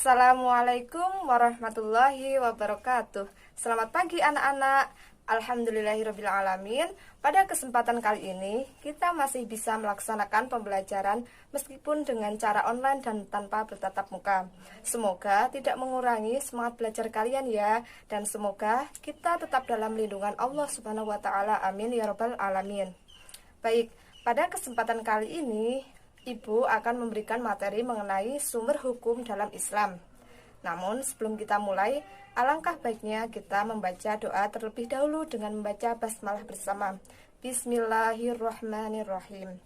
Assalamualaikum warahmatullahi wabarakatuh. Selamat pagi anak-anak. Alhamdulillahirrabbilalamin. Pada kesempatan kali ini kita masih bisa melaksanakan pembelajaran meskipun dengan cara online dan tanpa bertatap muka. Semoga tidak mengurangi semangat belajar kalian ya. Dan semoga kita tetap dalam lindungan Allah Subhanahu wa ta'ala. Amin ya rabbal alamin. Baik, pada kesempatan kali ini Ibu akan memberikan materi mengenai sumber hukum dalam Islam. Namun sebelum kita mulai, alangkah baiknya kita membaca doa terlebih dahulu dengan membaca basmalah bersama. Bismillahirrahmanirrahim.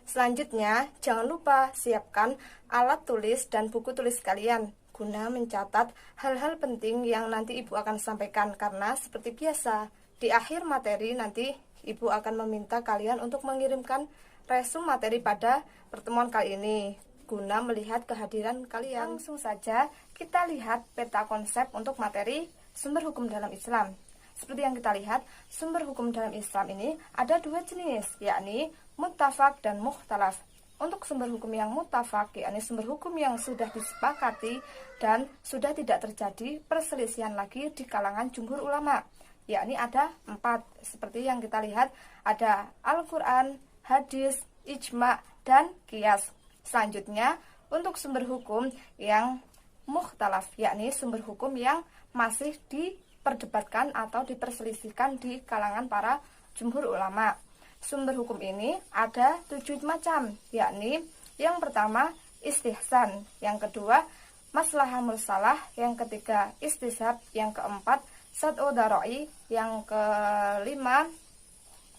Selanjutnya, jangan lupa siapkan alat tulis dan buku tulis kalian guna mencatat hal-hal penting yang nanti Ibu akan sampaikan, karena seperti biasa, di akhir materi nanti Ibu akan meminta kalian untuk mengirimkan resume materi pada pertemuan kali ini guna melihat kehadiran kalian. Langsung saja kita lihat peta konsep untuk materi sumber hukum dalam Islam. Seperti yang kita lihat, sumber hukum dalam Islam ini ada dua jenis, yakni muttafaq dan mukhtalaf. Untuk sumber hukum yang muttafaq, yakni sumber hukum yang sudah disepakati dan sudah tidak terjadi perselisihan lagi di kalangan jumhur ulama, yakni ada 4. Seperti yang kita lihat, ada Al-Quran, hadis, ijma, dan qiyas. Selanjutnya, untuk sumber hukum yang mukhtalaf, yakni sumber hukum yang masih diperdebatkan atau diperselisihkan di kalangan para jumhur ulama. Sumber hukum ini ada 7 macam, yakni yang pertama istihsan, yang kedua maslahah mursalah, yang ketiga istishab, yang keempat sad'u darai, yang kelima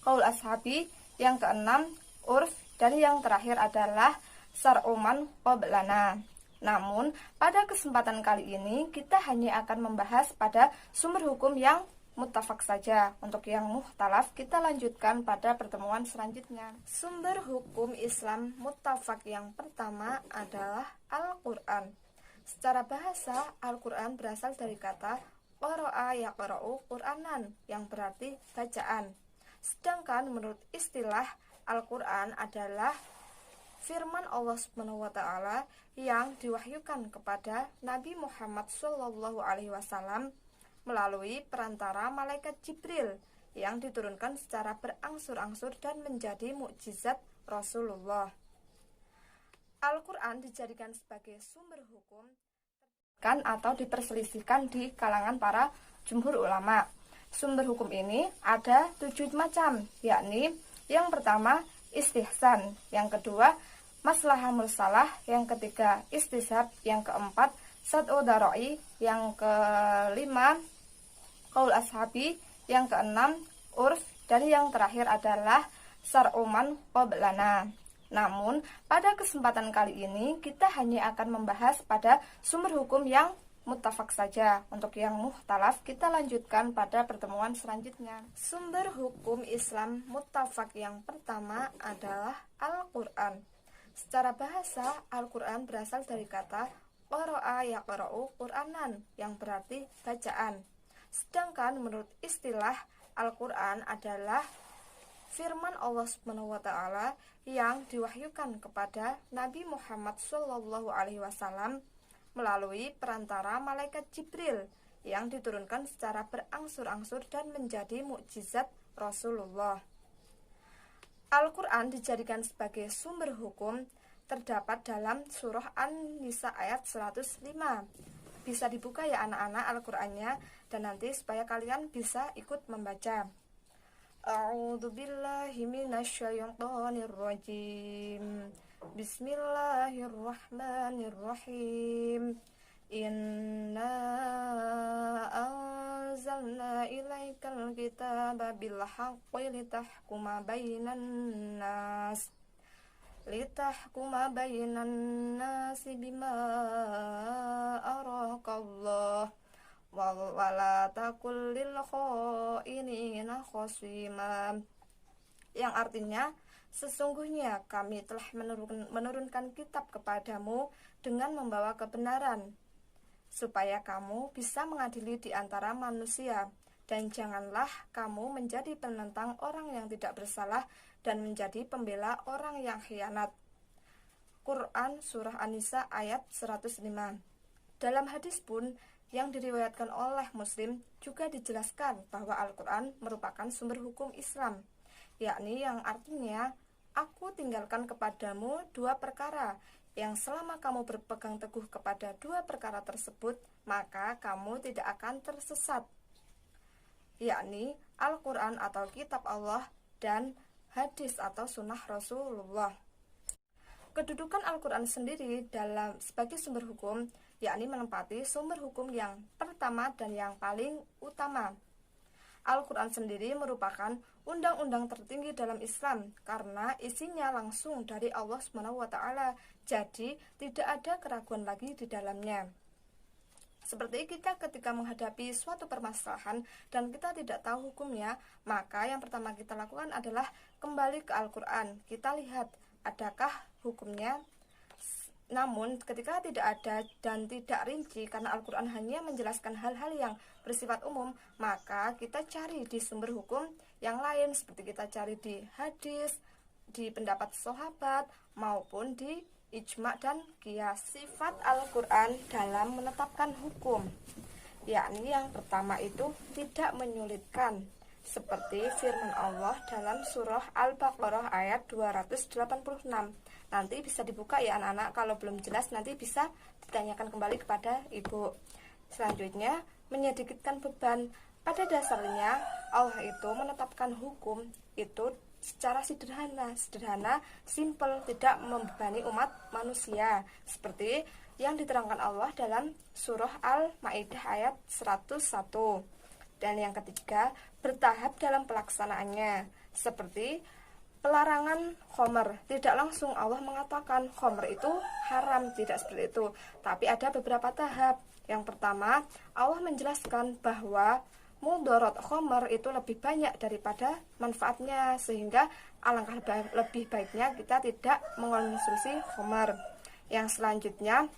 qaul ashabi, yang keenam urf, dan yang terakhir adalah sar'uman qoblana. Namun pada kesempatan kali ini kita hanya akan membahas pada sumber hukum yang muttafaq saja. Untuk yang mukhtalaf kita lanjutkan pada pertemuan selanjutnya. Sumber hukum Islam muttafaq yang pertama adalah Al-Quran. Secara bahasa, Al-Quran berasal dari kata qara'a yaqra'u Qur'anan, yang berarti bacaan. Sedangkan menurut istilah, Al-Quran adalah firman Allah Subhanahu wa ta'ala yang diwahyukan kepada Nabi Muhammad SAW melalui perantara malaikat Jibril yang diturunkan secara berangsur-angsur dan menjadi mukjizat Rasulullah. Al-Quran dijadikan sebagai sumber hukum atau diperselisihkan di kalangan para jumhur ulama. Sumber hukum ini ada 7 macam, yakni yang pertama istihsan, yang kedua maslahah mursalah, yang ketiga istishab, yang keempat sad'u darai, yang kelima qaul ashabi, yang keenam urf, dan yang terakhir adalah sar'uman qoblana. Namun pada kesempatan kali ini kita hanya akan membahas pada sumber hukum yang muttafaq saja. Untuk yang mukhtalaf kita lanjutkan pada pertemuan selanjutnya. Sumber hukum Islam muttafaq yang pertama adalah Al-Quran. Secara bahasa, Al-Quran berasal dari kata qara'a yaqra'u Qur'anan, yang berarti bacaan. Sedangkan menurut istilah, Al-Quran adalah firman Allah Subhanahu wa ta'ala yang diwahyukan kepada Nabi Muhammad SAW melalui perantara malaikat Jibril yang diturunkan secara berangsur-angsur dan menjadi mukjizat Rasulullah. Al-Quran dijadikan sebagai sumber hukum terdapat dalam surah An-Nisa ayat 105. Bisa dibuka ya anak-anak Al-Qurannya, dan nanti supaya kalian bisa ikut membaca. A'udzu billahi minasyaitonir rajim. Bismillahirrahmanirrahim. Inna anzalna ilaikal kitaba bil haqqi litahkuma bainan nas bima araqallah wala takul lil khainina khasima, yang artinya sesungguhnya kami telah menurunkan kitab kepadamu dengan membawa kebenaran supaya kamu bisa mengadili di antara manusia, dan janganlah kamu menjadi penentang orang yang tidak bersalah dan menjadi pembela orang yang khianat. Quran Surah An-Nisa ayat 105. Dalam hadis pun yang diriwayatkan oleh Muslim juga dijelaskan bahwa Al-Quran merupakan sumber hukum Islam, yakni yang artinya, aku tinggalkan kepadamu dua perkara, yang selama kamu berpegang teguh kepada dua perkara tersebut, maka kamu tidak akan tersesat, yakni Al-Quran atau kitab Allah dan hadis atau sunnah Rasulullah. Kedudukan Al-Quran sendiri dalam sebagai sumber hukum, yakni menempati sumber hukum yang pertama dan yang paling utama. Al-Quran sendiri merupakan undang-undang tertinggi dalam Islam karena isinya langsung dari Allah SWT, jadi tidak ada keraguan lagi di dalamnya. Seperti kita ketika menghadapi suatu permasalahan dan kita tidak tahu hukumnya, maka yang pertama kita lakukan adalah kembali ke Al-Quran. Kita lihat adakah hukumnya. Namun ketika tidak ada dan tidak rinci karena Al-Quran hanya menjelaskan hal-hal yang bersifat umum, maka kita cari di sumber hukum yang lain, seperti kita cari di hadis, di pendapat sahabat, maupun di ijma dan qiyas. Sifat Al-Quran dalam menetapkan hukum, yakni yang pertama itu tidak menyulitkan, seperti firman Allah dalam surah Al-Baqarah ayat 286. Nanti bisa dibuka ya anak-anak, kalau belum jelas nanti bisa ditanyakan kembali kepada ibu. Selanjutnya, menyedikitkan beban. Pada dasarnya Allah itu menetapkan hukum itu secara sederhana, simple, tidak membebani umat manusia, seperti yang diterangkan Allah dalam surah Al-Maidah ayat 101. Dan yang ketiga, bertahap dalam pelaksanaannya, seperti pelarangan khomer. Tidak langsung Allah mengatakan khomer itu haram, tidak seperti itu, tapi ada beberapa tahap. Yang pertama, Allah menjelaskan bahwa mudarat khomer itu lebih banyak daripada manfaatnya, sehingga alangkah lebih baiknya kita tidak mengonsumsi khomer. Yang selanjutnya,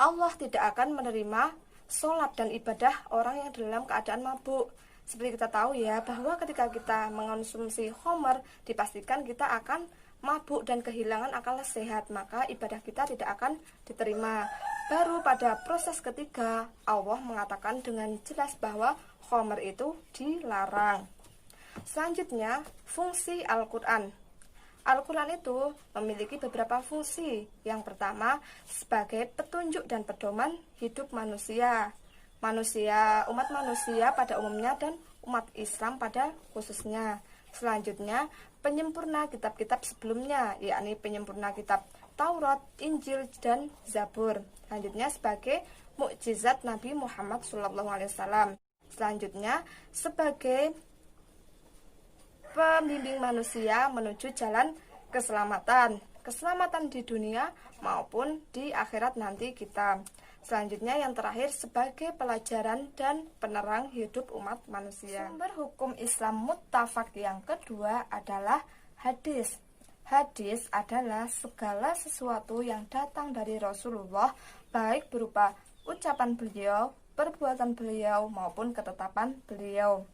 Allah tidak akan menerima sholat dan ibadah orang yang dalam keadaan mabuk. Seperti kita tahu ya, bahwa ketika kita mengonsumsi khomer, dipastikan kita akan mabuk dan kehilangan akal sehat, maka ibadah kita tidak akan diterima. Baru pada proses ketiga, Allah mengatakan dengan jelas bahwa khomer itu dilarang. Selanjutnya, fungsi Al-Quran. Al-Quran itu memiliki beberapa fungsi. Yang pertama, sebagai petunjuk dan pedoman hidup manusia. Umat manusia pada umumnya dan umat Islam pada khususnya. Selanjutnya, penyempurna kitab-kitab sebelumnya, yakni penyempurna kitab Taurat, Injil, dan Zabur. Selanjutnya, sebagai mukjizat Nabi Muhammad SAW. Selanjutnya, sebagai pembimbing manusia menuju jalan keselamatan di dunia maupun di akhirat nanti kita. Selanjutnya yang terakhir, sebagai pelajaran dan penerang hidup umat manusia. Sumber hukum Islam muttafaq yang kedua adalah hadis. Hadis adalah segala sesuatu yang datang dari Rasulullah, baik berupa ucapan beliau, perbuatan beliau, maupun ketetapan beliau.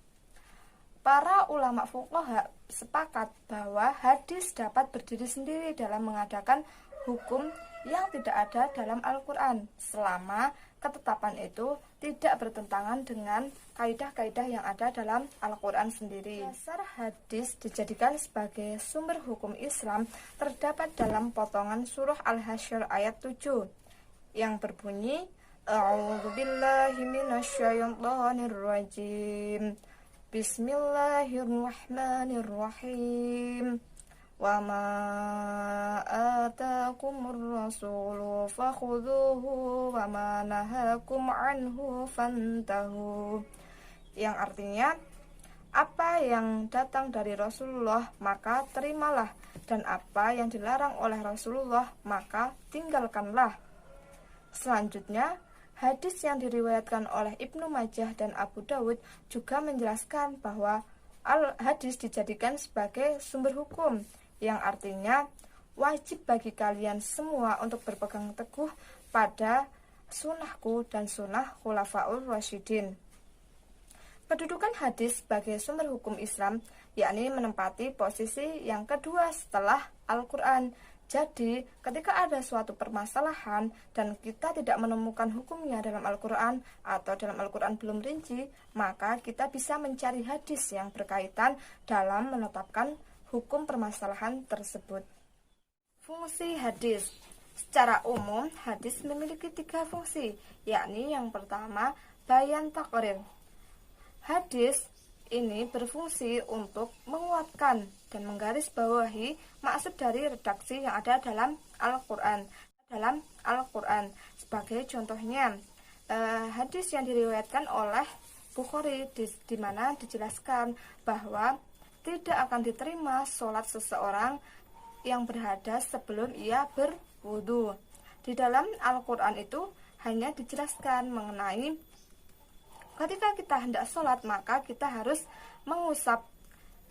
Para ulama fuqaha sepakat bahwa hadis dapat berdiri sendiri dalam mengadakan hukum yang tidak ada dalam Al-Quran, selama ketetapan itu tidak bertentangan dengan kaidah-kaidah yang ada dalam Al-Quran sendiri. Dasar hadis dijadikan sebagai sumber hukum Islam terdapat dalam potongan surah Al-Hasyr ayat 7 yang berbunyi, A'udzubillahi minasyaitonirrajim, Bismillahirrahmanirrahim. Wa ma atakumur rasulu fakhudhuhu wa ma nahakum anhu fantahu. Yang artinya, apa yang datang dari Rasulullah maka terimalah, dan apa yang dilarang oleh Rasulullah maka tinggalkanlah. Selanjutnya, hadis yang diriwayatkan oleh Ibnu Majah dan Abu Dawud juga menjelaskan bahwa hadis dijadikan sebagai sumber hukum, yang artinya wajib bagi kalian semua untuk berpegang teguh pada sunnahku dan sunnah khulafaur rasyidin. Kedudukan hadis sebagai sumber hukum Islam yakni menempati posisi yang kedua setelah Al-Quran. Jadi, ketika ada suatu permasalahan dan kita tidak menemukan hukumnya dalam Al-Quran atau dalam Al-Quran belum rinci, maka kita bisa mencari hadis yang berkaitan dalam menetapkan hukum permasalahan tersebut. Fungsi hadis. Secara umum, hadis memiliki 3 fungsi, yakni yang pertama, bayan takrir. Hadis ini berfungsi untuk menguatkan dan menggarisbawahi maksud dari redaksi yang ada dalam Al-Quran. Sebagai contohnya, hadis yang diriwayatkan oleh Bukhari di mana dijelaskan bahwa tidak akan diterima sholat seseorang yang berhadas sebelum ia berwudu. Di dalam Al-Quran itu hanya dijelaskan mengenai ketika kita hendak sholat, maka kita harus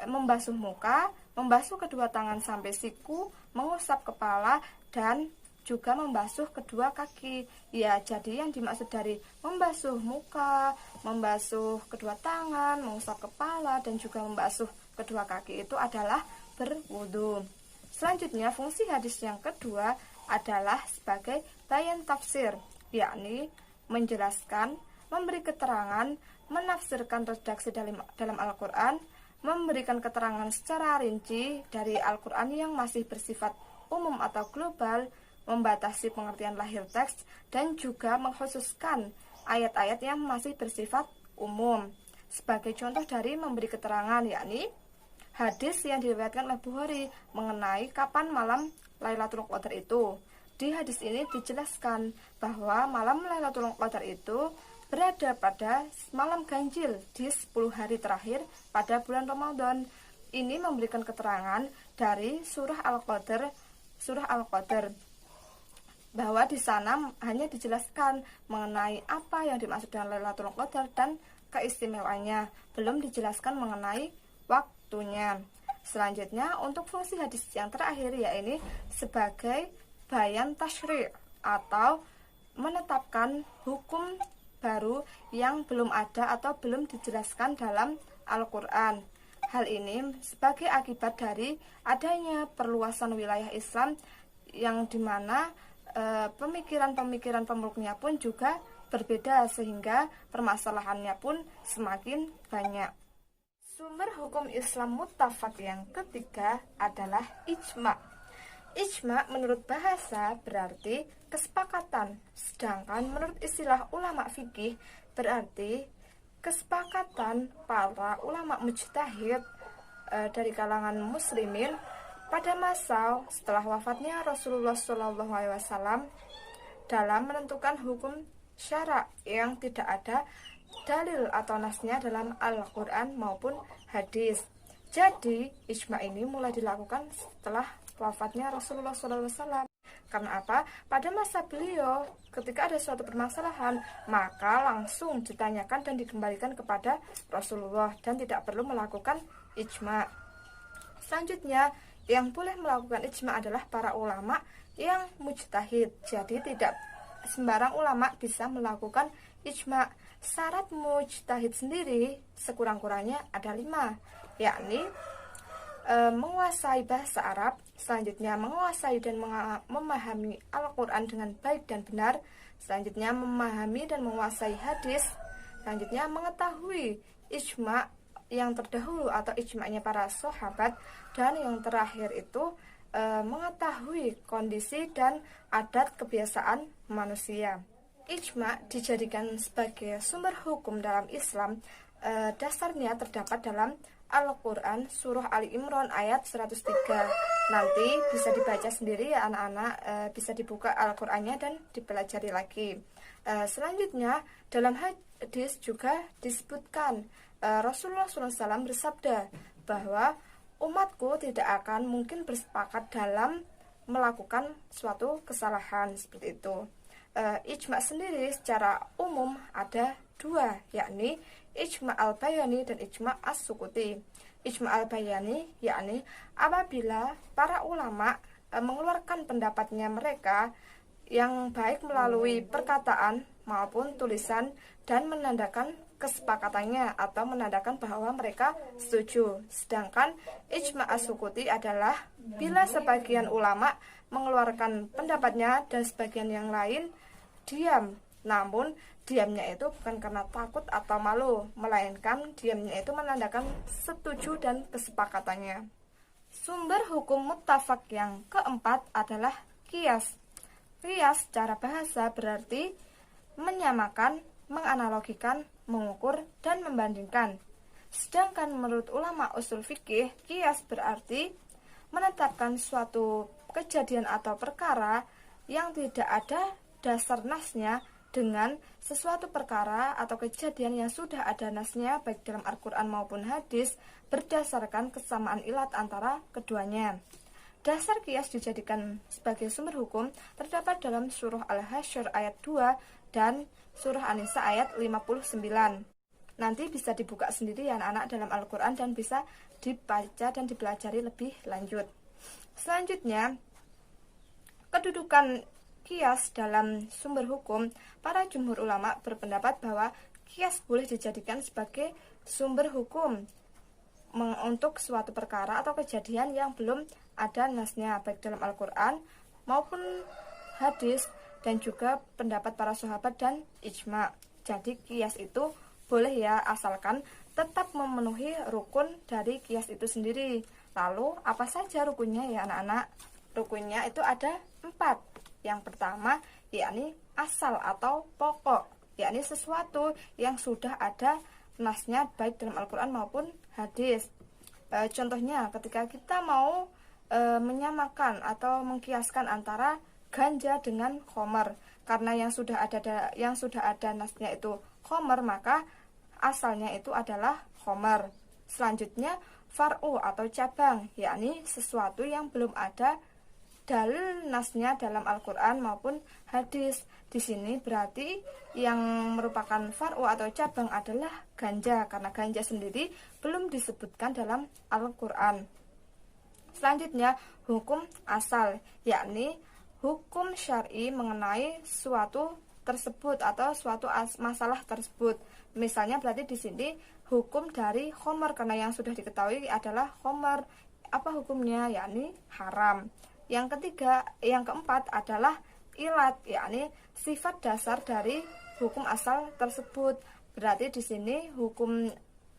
membasuh muka, membasuh kedua tangan sampai siku, mengusap kepala, dan juga membasuh kedua kaki. Ya, jadi yang dimaksud dari membasuh muka, membasuh kedua tangan, mengusap kepala, dan juga membasuh kedua kaki itu adalah berwudu. Selanjutnya, fungsi hadis yang kedua adalah sebagai bayan tafsir, yakni menjelaskan, memberi keterangan, menafsirkan redaksi dalam Al-Quran, memberikan keterangan secara rinci dari Al-Quran yang masih bersifat umum atau global, membatasi pengertian lahir teks, dan juga mengkhususkan ayat-ayat yang masih bersifat umum. Sebagai contoh dari memberi keterangan, yakni hadis yang diriwayatkan oleh Bukhari mengenai kapan malam Lailatul Qadar itu. Di hadis ini dijelaskan bahwa malam Lailatul Qadar itu berada pada malam ganjil di 10 hari terakhir pada bulan Ramadan. Ini memberikan keterangan dari surah Al-Qadar bahwa di sana hanya dijelaskan mengenai apa yang dimaksud dengan Lailatul Qadar dan keistimewaannya, belum dijelaskan mengenai waktunya. Selanjutnya, untuk fungsi hadis yang terakhir, yaitu sebagai bayan tasyri' atau menetapkan hukum baru yang belum ada atau belum dijelaskan dalam Al-Quran. Hal ini sebagai akibat dari adanya perluasan wilayah Islam yang dimana pemikiran-pemikiran pemeluknya pun juga berbeda, sehingga permasalahannya pun semakin banyak. Sumber hukum Islam muttafaq yang ketiga adalah ijma'. Ijma' menurut bahasa berarti kesepakatan, sedangkan menurut istilah ulama fikih berarti kesepakatan para ulama mujtahid dari kalangan muslimin pada masa setelah wafatnya Rasulullah SAW dalam menentukan hukum syara' yang tidak ada dalil atau nasnya dalam Al-Quran maupun hadis. Jadi ijma' ini mulai dilakukan setelah wafatnya Rasulullah SAW. Karena apa? Pada masa beliau, ketika ada suatu permasalahan, maka langsung ditanyakan dan dikembalikan kepada Rasulullah dan tidak perlu melakukan ijma'. Selanjutnya, yang boleh melakukan ijma' adalah para ulama yang mujtahid. Jadi tidak sembarang ulama bisa melakukan ijma'. Syarat mujtahid sendiri sekurang-kurangnya ada 5, yakni menguasai bahasa Arab, selanjutnya menguasai dan memahami Al-Quran dengan baik dan benar, selanjutnya memahami dan menguasai hadis, selanjutnya mengetahui ijma' yang terdahulu atau ijma'nya para sahabat, dan yang terakhir itu mengetahui kondisi dan adat kebiasaan manusia. Ijma' dijadikan sebagai sumber hukum dalam Islam. Dasarnya terdapat dalam Al-Quran surah Ali Imran ayat 103. Nanti bisa dibaca sendiri ya anak-anak, bisa dibuka Al-Qurannya dan dipelajari lagi. Selanjutnya dalam hadis juga disebutkan Rasulullah SAW bersabda bahwa umatku tidak akan mungkin bersepakat dalam melakukan suatu kesalahan seperti itu. Ijma' sendiri secara umum ada 2, yakni ijma' al-bayani dan ijma' as-sukuti. Ijma' al-bayani yakni apabila para ulama mengeluarkan pendapatnya mereka yang baik melalui perkataan maupun tulisan dan menandakan kesepakatannya atau menandakan bahwa mereka setuju. Sedangkan ijma' as-sukuti adalah bila sebagian ulama mengeluarkan pendapatnya dan sebagian yang lain diam. Namun diamnya itu bukan karena takut atau malu, melainkan diamnya itu menandakan setuju dan kesepakatannya. Sumber hukum muttafaq yang keempat adalah qiyas. Qiyas secara bahasa berarti menyamakan, menganalogikan, mengukur, dan membandingkan. Sedangkan menurut ulama usul fikih, qiyas berarti menetapkan suatu kejadian atau perkara yang tidak ada dasar nasnya dengan sesuatu perkara atau kejadian yang sudah ada nasnya baik dalam Al-Quran maupun hadis berdasarkan kesamaan ilat antara keduanya. Dasar qiyas dijadikan sebagai sumber hukum terdapat dalam surah Al-Hasyr ayat 2 dan surah An-Nisa ayat 59. Nanti bisa dibuka sendiri ya anak-anak dalam Al-Quran dan bisa dibaca dan dipelajari lebih lanjut. Selanjutnya, kedudukan qiyas dalam sumber hukum, para jumhur ulama berpendapat bahwa qiyas boleh dijadikan sebagai sumber hukum untuk suatu perkara atau kejadian yang belum ada nasnya baik dalam Al-Quran maupun hadis dan juga pendapat para sahabat dan ijma. Jadi qiyas itu boleh ya asalkan tetap memenuhi rukun dari qiyas itu sendiri. Lalu apa saja rukunnya ya anak-anak? Rukunnya itu ada 4. Yang pertama, yakni asal atau pokok, yakni sesuatu yang sudah ada nasnya baik dalam Al-Quran maupun hadis. Contohnya, ketika kita mau menyamakan atau mengkiaskan antara ganja dengan khomer, karena yang sudah ada nasnya itu khomer, maka asalnya itu adalah khomer. Selanjutnya, far'u atau cabang, yakni sesuatu yang belum ada dalil nasnya dalam Al-Quran maupun hadis. Di sini berarti yang merupakan far'u atau cabang adalah ganja, karena ganja sendiri belum disebutkan dalam Al-Quran. Selanjutnya, hukum asal, yakni hukum syar'i mengenai suatu tersebut atau suatu masalah tersebut. Misalnya berarti di sini hukum dari khomer, karena yang sudah diketahui adalah khomer. Apa hukumnya? Yakni haram. Yang keempat adalah ilat, yakni sifat dasar dari hukum asal tersebut. Berarti di sini hukum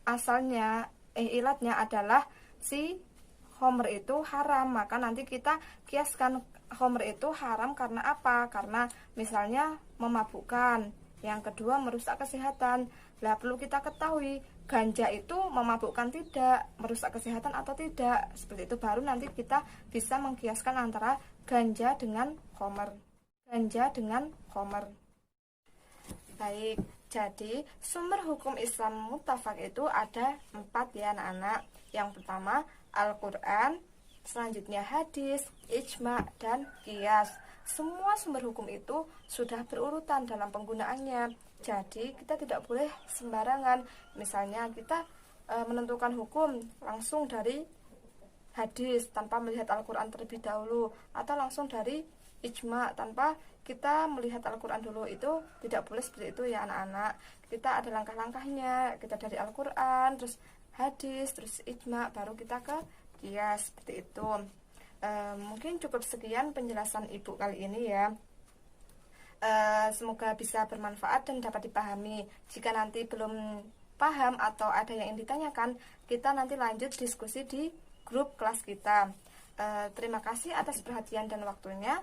asalnya ilatnya adalah si khomer itu haram, maka nanti kita kiaskan khomer itu haram karena apa? Karena misalnya memabukkan. Yang kedua, merusak kesehatan. Lah perlu kita ketahui, ganja itu memabukkan tidak, merusak kesehatan atau tidak. Seperti itu baru nanti kita bisa mengkiaskan antara ganja dengan khomer. Ganja dengan khomer. Baik, jadi sumber hukum Islam muttafaq itu ada 4 ya anak-anak. Yang pertama Al-Quran, selanjutnya hadis, ijma, dan qiyas. Semua sumber hukum itu sudah berurutan dalam penggunaannya. Jadi kita tidak boleh sembarangan. Misalnya kita menentukan hukum langsung dari hadis tanpa melihat Al-Quran terlebih dahulu, atau langsung dari ijma tanpa kita melihat Al-Quran dulu. Itu tidak boleh seperti itu ya anak-anak. Kita ada langkah-langkahnya. Kita dari Al-Quran, terus hadis, terus ijma, baru kita ke qiyas, seperti itu. Mungkin cukup sekian penjelasan ibu kali ini ya. Semoga bisa bermanfaat dan dapat dipahami. Jika nanti belum paham atau ada yang ingin ditanyakan, kita nanti lanjut diskusi di grup kelas kita. Terima kasih atas perhatian dan waktunya.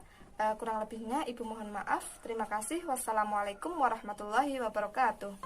Kurang lebihnya ibu mohon maaf. Terima kasih. Wassalamualaikum warahmatullahi wabarakatuh.